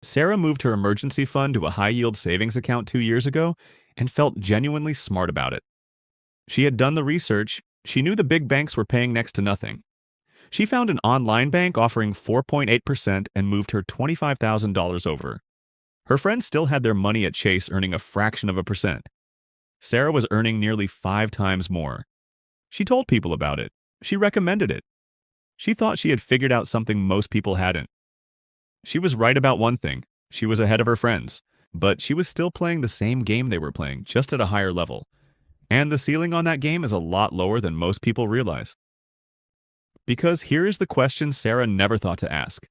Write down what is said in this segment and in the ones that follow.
Sarah moved her emergency fund to a high-yield savings account 2 years ago and felt genuinely smart about it. She had done the research. She knew the big banks were paying next to nothing. She found an online bank offering 4.8% and moved her $25,000 over. Her friends still had their money at Chase earning a fraction of a percent. Sarah was earning nearly 5 times more. She told people about it. She recommended it. She thought she had figured out something most people hadn't. She was right about one thing. She was ahead of her friends. But she was still playing the same game they were playing, just at a higher level. And the ceiling on that game is a lot lower than most people realize. Because here is the question Sarah never thought to ask.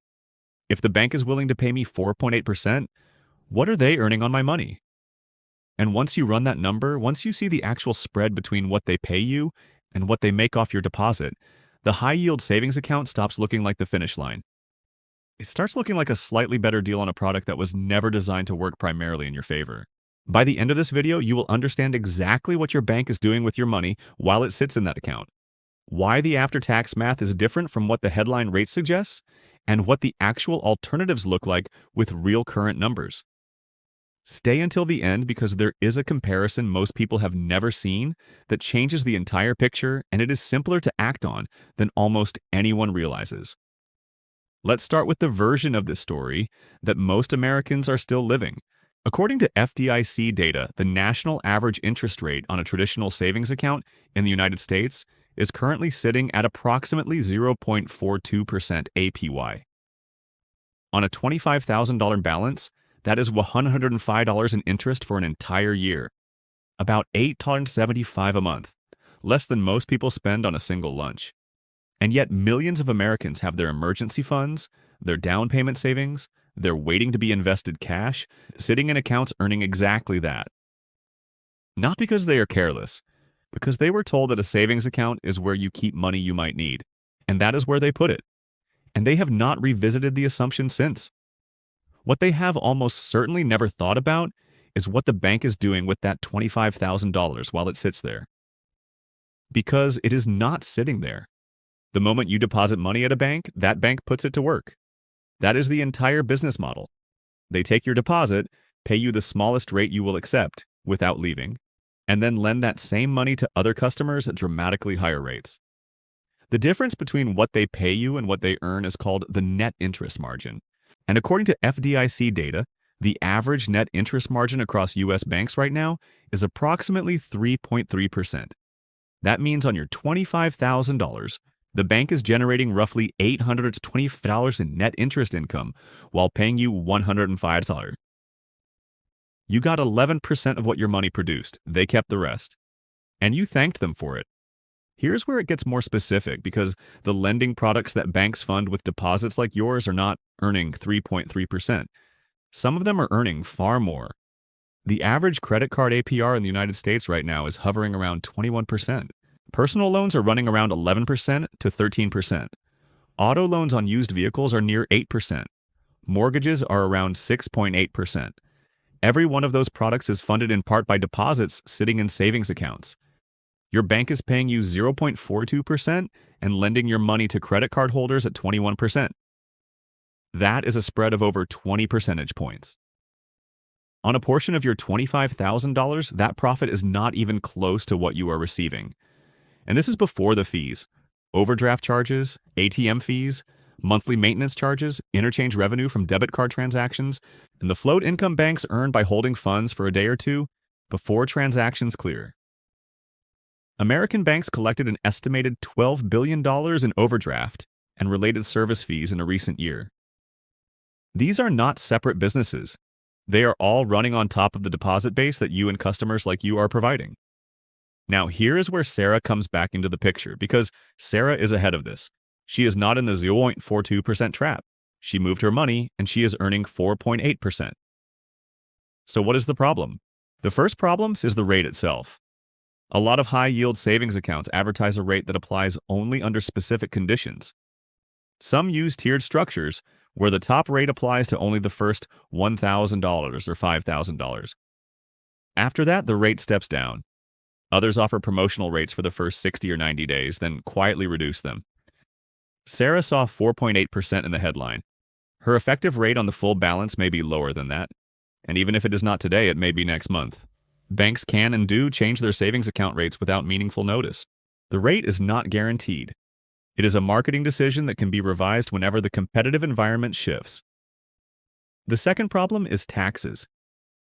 If the bank is willing to pay me 4.8%, what are they earning on my money? And once you run that number, once you see the actual spread between what they pay you and what they make off your deposit, the high-yield savings account stops looking like the finish line. It starts looking like a slightly better deal on a product that was never designed to work primarily in your favor. By the end of this video, you will understand exactly what your bank is doing with your money while it sits in that account, why the after-tax math is different from what the headline rate suggests, and what the actual alternatives look like with real current numbers. Stay until the end because there is a comparison most people have never seen that changes the entire picture, and it is simpler to act on than almost anyone realizes. Let's start with the version of this story that most Americans are still living. According to FDIC data, the national average interest rate on a traditional savings account in the United States is currently sitting at approximately 0.42% APY. On a $25,000 balance, that is $105 in interest for an entire year, about $8.75 a month, less than most people spend on a single lunch. And yet millions of Americans have their emergency funds, their down payment savings, their waiting to be invested cash, sitting in accounts earning exactly that. Not because they are careless, because they were told that a savings account is where you keep money you might need, and that is where they put it. And they have not revisited the assumption since. What they have almost certainly never thought about is what the bank is doing with that $25,000 while it sits there. Because it is not sitting there. The moment you deposit money at a bank, that bank puts it to work. That is the entire business model. They take your deposit, pay you the smallest rate you will accept without leaving, and then lend that same money to other customers at dramatically higher rates. The difference between what they pay you and what they earn is called the net interest margin. And according to FDIC data, the average net interest margin across U.S. banks right now is approximately 3.3%. That means on your $25,000, the bank is generating roughly $820 in net interest income while paying you $105. You got 11% of what your money produced. They kept the rest. And you thanked them for it. Here's where it gets more specific because the lending products that banks fund with deposits like yours are not earning 3.3%. Some of them are earning far more. The average credit card APR in the United States right now is hovering around 21%. Personal loans are running around 11% to 13%. Auto loans on used vehicles are near 8%. Mortgages are around 6.8%. Every one of those products is funded in part by deposits sitting in savings accounts. Your bank is paying you 0.42% and lending your money to credit card holders at 21%. That is a spread of over 20 percentage points. On a portion of your $25,000, that profit is not even close to what you are receiving. And this is before the fees, overdraft charges, ATM fees, monthly maintenance charges, interchange revenue from debit card transactions, and the float income banks earn by holding funds for a day or two before transactions clear. American banks collected an estimated $12 billion in overdraft and related service fees in a recent year. These are not separate businesses. They are all running on top of the deposit base that you and customers like you are providing. Now, here is where Sarah comes back into the picture because Sarah is ahead of this. She is not in the 0.42% trap. She moved her money and she is earning 4.8%. So what is the problem? The first problem is the rate itself. A lot of high-yield savings accounts advertise a rate that applies only under specific conditions. Some use tiered structures where the top rate applies to only the first $1,000 or $5,000. After that, the rate steps down. Others offer promotional rates for the first 60 or 90 days, then quietly reduce them. Sarah saw 4.8% in the headline. Her effective rate on the full balance may be lower than that, and even if it is not today, it may be next month. Banks can and do change their savings account rates without meaningful notice. The rate is not guaranteed. It is a marketing decision that can be revised whenever the competitive environment shifts. The second problem is taxes.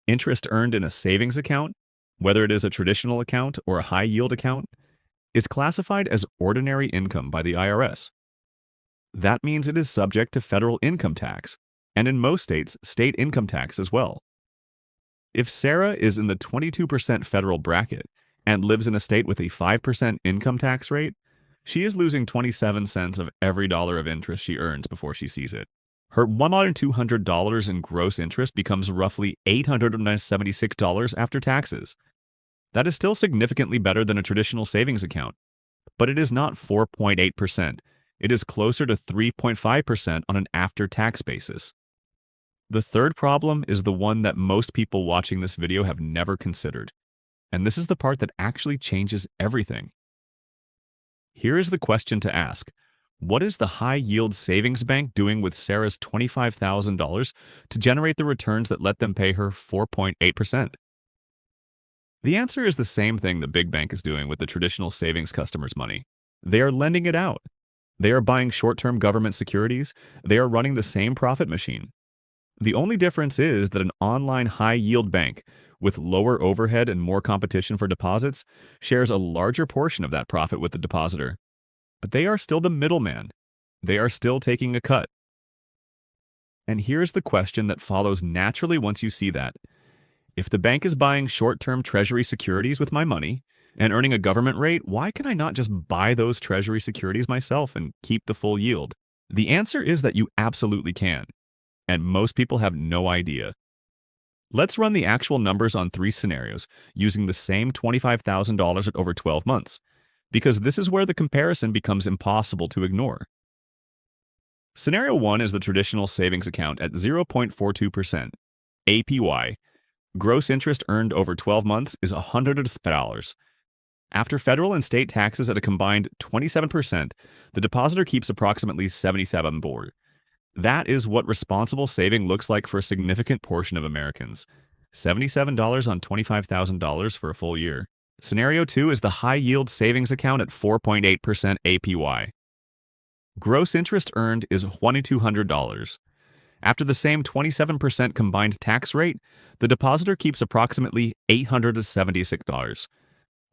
Interest earned in a savings account, whether it is a traditional account or a high-yield account, is classified as ordinary income by the IRS. That means it is subject to federal income tax, and in most states, state income tax as well. If Sarah is in the 22% federal bracket and lives in a state with a 5% income tax rate, she is losing 27 cents of every dollar of interest she earns before she sees it. Her $1,200 in gross interest becomes roughly $876 after taxes. That is still significantly better than a traditional savings account, but it is not 4.8%. It is closer to 3.5% on an after-tax basis. The third problem is the one that most people watching this video have never considered, and this is the part that actually changes everything. Here is the question to ask. What is the high-yield savings bank doing with Sarah's $25,000 to generate the returns that let them pay her 4.8%? The answer is the same thing the big bank is doing with the traditional savings customers' money. They are lending it out. They are buying short-term government securities. They are running the same profit machine. The only difference is that an online high-yield bank with lower overhead and more competition for deposits shares a larger portion of that profit with the depositor. But they are still the middleman. They are still taking a cut. And here's the question that follows naturally once you see that. If the bank is buying short-term Treasury securities with my money and earning a government rate, why can I not just buy those Treasury securities myself and keep the full yield? The answer is that you absolutely can, and most people have no idea. Let's run the actual numbers on 3 scenarios using the same $25,000 at over 12 months, because this is where the comparison becomes impossible to ignore. Scenario 1 is the traditional savings account at 0.42%. APY, gross interest earned over 12 months, is $100. After federal and state taxes at a combined 27%, the depositor keeps approximately $77. That is what responsible saving looks like for a significant portion of Americans. $77 on $25,000 for a full year. Scenario 2 is the high-yield savings account at 4.8% APY. Gross interest earned is $2,200. After the same 27% combined tax rate, the depositor keeps approximately $876.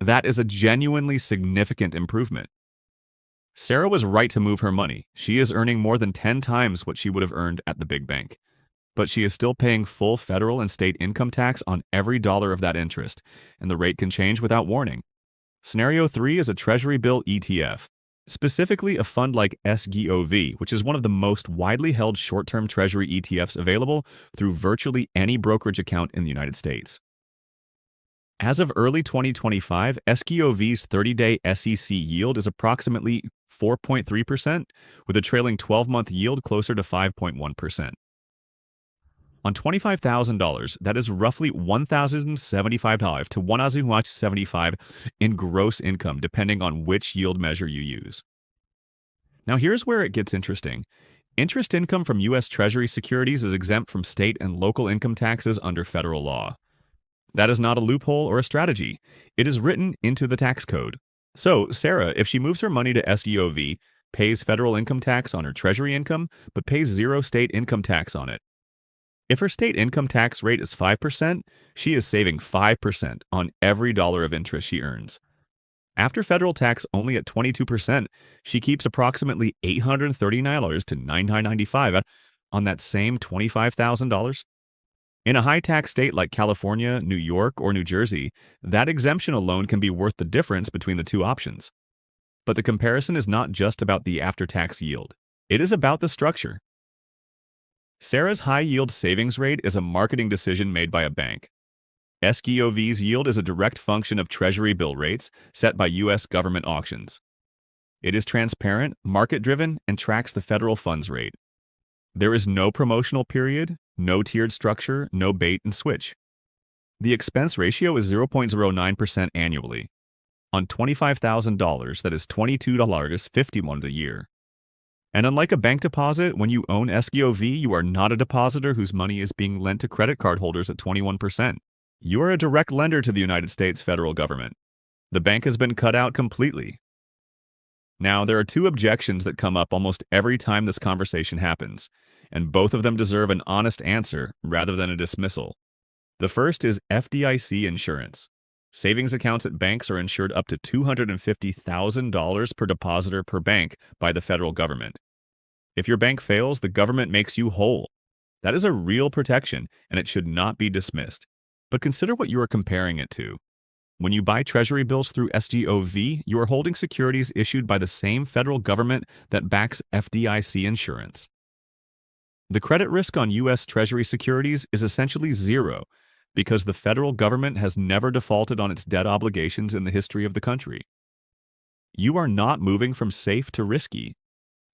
That is a genuinely significant improvement. Sarah was right to move her money. She is earning more than 10 times what she would have earned at the big bank. But she is still paying full federal and state income tax on every dollar of that interest, and the rate can change without warning. Scenario 3 is a Treasury bill ETF, specifically a fund like SGOV, which is one of the most widely held short-term Treasury ETFs available through virtually any brokerage account in the United States. As of early 2025, SGOV's 30-day SEC yield is approximately 4.3%, with a trailing 12-month yield closer to 5.1%. On $25,000, that is roughly $1,075 to $1,075 in gross income, depending on which yield measure you use. Now here's where it gets interesting. Interest income from U.S. Treasury securities is exempt from state and local income taxes under federal law. That is not a loophole or a strategy. It is written into the tax code. So, Sarah, if she moves her money to SGOV, pays federal income tax on her Treasury income, but pays 0 state income tax on it. If her state income tax rate is 5%, she is saving 5% on every dollar of interest she earns. After federal tax only at 22%, she keeps approximately $839 to $995 on that same $25,000. In a high-tax state like California, New York, or New Jersey, that exemption alone can be worth the difference between the two options. But the comparison is not just about the after-tax yield. It is about the structure. Sarah's high-yield savings rate is a marketing decision made by a bank. SGOV's yield is a direct function of Treasury bill rates set by U.S. government auctions. It is transparent, market-driven, and tracks the federal funds rate. There is no promotional period, no tiered structure, no bait and switch. The expense ratio is 0.09% annually. On $25,000, that is $22.51 a year. And unlike a bank deposit, when you own SGOV, you are not a depositor whose money is being lent to credit card holders at 21%. You are a direct lender to the United States federal government. The bank has been cut out completely. Now, there are two objections that come up almost every time this conversation happens, and both of them deserve an honest answer rather than a dismissal. The first is FDIC insurance. Savings accounts at banks are insured up to $250,000 per depositor per bank by the federal government. If your bank fails, the government makes you whole. That is a real protection, and it should not be dismissed. But consider what you are comparing it to. When you buy Treasury bills through SGOV, you are holding securities issued by the same federal government that backs FDIC insurance. The credit risk on U.S. Treasury securities is essentially zero because the federal government has never defaulted on its debt obligations in the history of the country. You are not moving from safe to risky.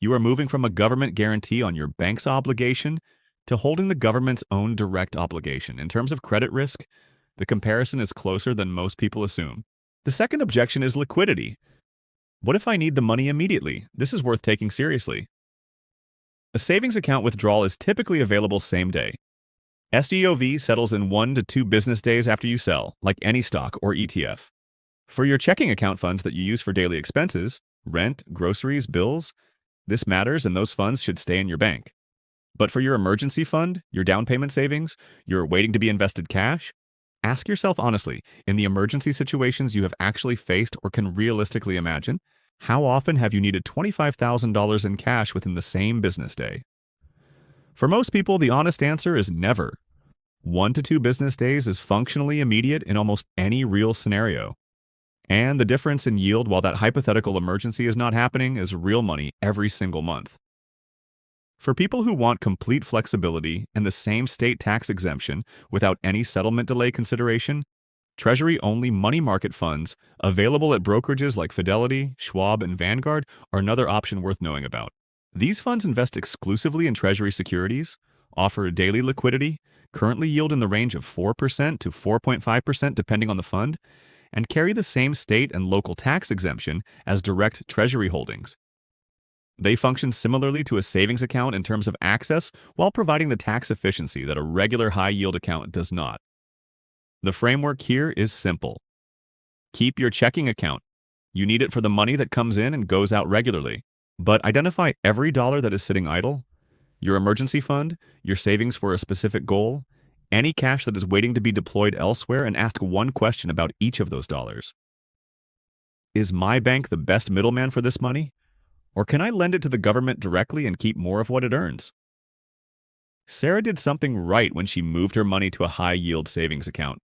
You are moving from a government guarantee on your bank's obligation to holding the government's own direct obligation. In terms of credit risk, the comparison is closer than most people assume. The second objection is liquidity. What if I need the money immediately? This is worth taking seriously. A savings account withdrawal is typically available same day. SGOV settles in 1 to 2 business days after you sell, like any stock or ETF. For your checking account funds that you use for daily expenses, rent, groceries, bills, this matters and those funds should stay in your bank. But for your emergency fund, your down payment savings, your waiting to be invested cash, ask yourself honestly, in the emergency situations you have actually faced or can realistically imagine, how often have you needed $25,000 in cash within the same business day? For most people, the honest answer is never. 1 to 2 business days is functionally immediate in almost any real scenario. And the difference in yield while that hypothetical emergency is not happening is real money every single month. For people who want complete flexibility and the same state tax exemption without any settlement delay consideration, Treasury-only money market funds available at brokerages like Fidelity, Schwab, and Vanguard are another option worth knowing about. These funds invest exclusively in Treasury securities, offer daily liquidity, currently yield in the range of 4% to 4.5% depending on the fund, and carry the same state and local tax exemption as direct Treasury holdings. They function similarly to a savings account in terms of access while providing the tax efficiency that a regular high-yield account does not. The framework here is simple. Keep your checking account. You need it for the money that comes in and goes out regularly. But identify every dollar that is sitting idle, your emergency fund, your savings for a specific goal, any cash that is waiting to be deployed elsewhere, and ask one question about each of those dollars. Is my bank the best middleman for this money? Or can I lend it to the government directly and keep more of what it earns? Sarah did something right when she moved her money to a high-yield savings account.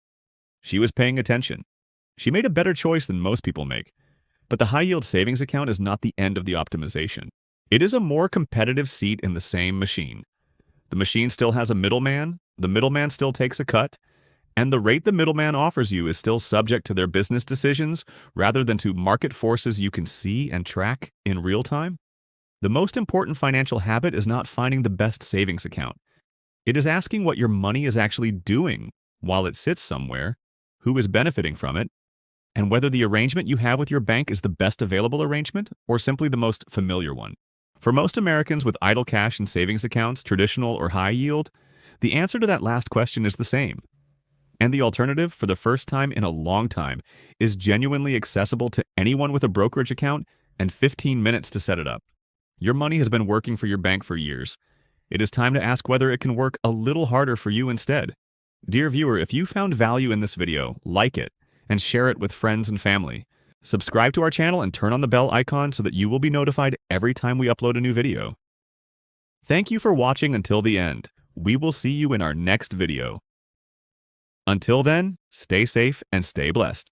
She was paying attention. She made a better choice than most people make. But the high-yield savings account is not the end of the optimization. It is a more competitive seat in the same machine. The machine still has a middleman, the middleman still takes a cut, and the rate the middleman offers you is still subject to their business decisions rather than to market forces you can see and track in real time. The most important financial habit is not finding the best savings account. It is asking what your money is actually doing while it sits somewhere, who is benefiting from it, and whether the arrangement you have with your bank is the best available arrangement or simply the most familiar one. For most Americans with idle cash and savings accounts, traditional or high yield, the answer to that last question is the same. And the alternative, for the first time in a long time, is genuinely accessible to anyone with a brokerage account and 15 minutes to set it up. Your money has been working for your bank for years. It is time to ask whether it can work a little harder for you instead. Dear viewer, if you found value in this video, like it and share it with friends and family. Subscribe to our channel and turn on the bell icon so that you will be notified every time we upload a new video. Thank you for watching until the end. We will see you in our next video. Until then, stay safe and stay blessed.